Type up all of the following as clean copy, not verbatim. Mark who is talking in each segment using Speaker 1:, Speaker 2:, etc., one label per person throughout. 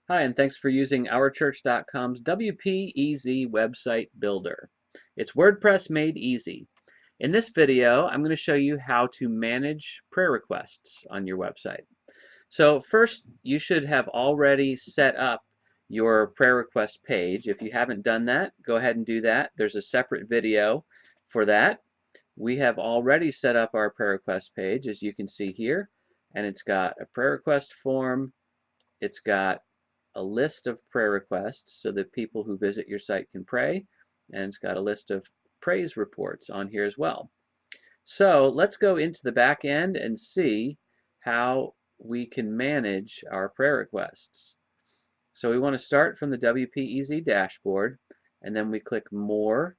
Speaker 1: Hi, and thanks for using OurChurch.com's WPEZ website builder. It's WordPress made easy. In this video, I'm going to show you how to manage prayer requests on your website. So first, you should have already set up your prayer request page. If you haven't done that, go ahead and do that. There's a separate video for that. We have already set up our prayer request page, as you can see here, and it's got a prayer request form. It's got a list of prayer requests so that people who visit your site can pray, and it's got a list of praise reports on here as well. So let's go into the back end and see how we can manage our prayer requests. So we want to start from the WPEZ dashboard, and then we click More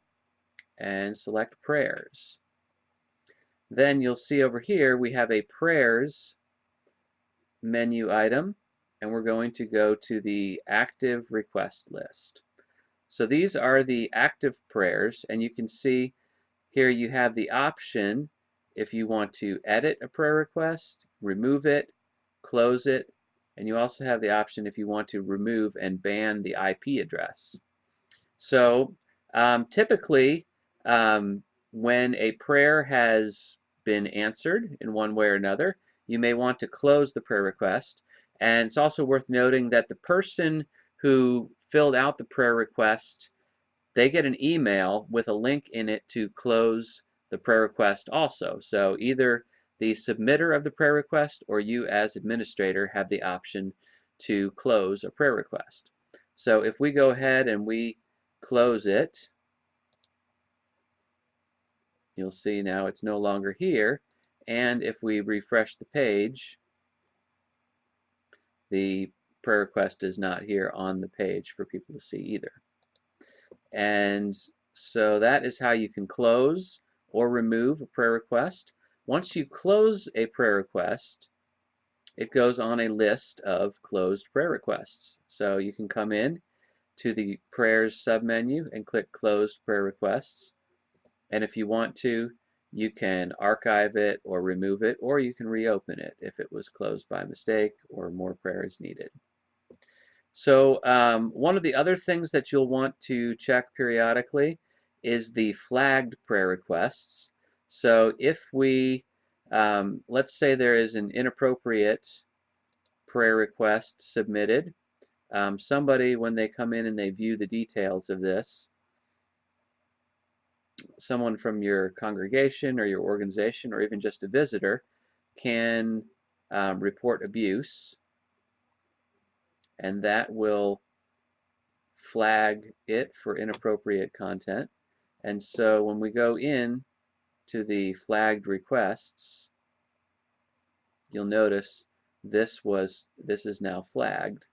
Speaker 1: and select Prayers. Then you'll see over here we have a Prayers menu item, and we're going to go to the active request list. So these are the active prayers, and you can see here you have the option if you want to edit a prayer request, remove it, close it, and you also have the option if you want to remove and ban the IP address. So typically when a prayer has been answered in one way or another, you may want to close the prayer request. And it's also worth noting that the person who filled out the prayer request, they get an email with a link in it to close the prayer request also. So either the submitter of the prayer request or you as administrator have the option to close a prayer request. So if we go ahead and we close it, you'll see now it's no longer here. And if we refresh the page, the prayer request is not here on the page for people to see either. And so that is how you can close or remove a prayer request. Once you close a prayer request, it goes on a list of closed prayer requests. So you can come in to the prayers submenu and click closed prayer requests. And if you want to, you can archive it or remove it, or you can reopen it if it was closed by mistake or more prayer is needed. So one of the other things that you'll want to check periodically is the flagged prayer requests. So if we, let's say there is an inappropriate prayer request submitted, somebody, when they come in and they view the details of this, someone from your congregation or your organization or even just a visitor can report abuse, and that will flag it for inappropriate content. And so when we go in to the flagged requests, you'll notice this is now flagged.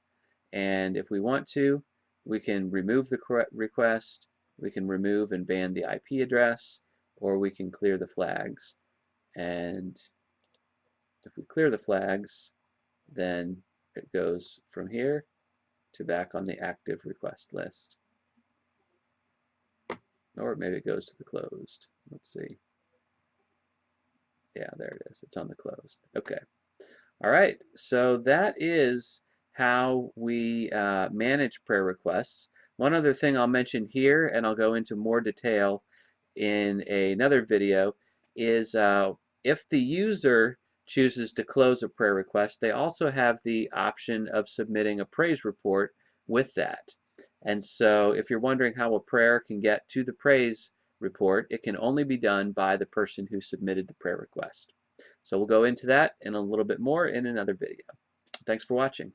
Speaker 1: And if we want to, we can remove the request, we can remove and ban the IP address, or we can clear the flags. And if we clear the flags, then it goes from here to back on the active request list. Or maybe it goes to the closed. Let's see. Yeah, there it is. It's on the closed. Okay. All right. So that is how we manage prayer requests. One other thing I'll mention here, and I'll go into more detail in another video, is if the user chooses to close a prayer request, they also have the option of submitting a praise report with that. And so if you're wondering how a prayer can get to the praise report, it can only be done by the person who submitted the prayer request. So we'll go into that and a little bit more in another video. Thanks for watching.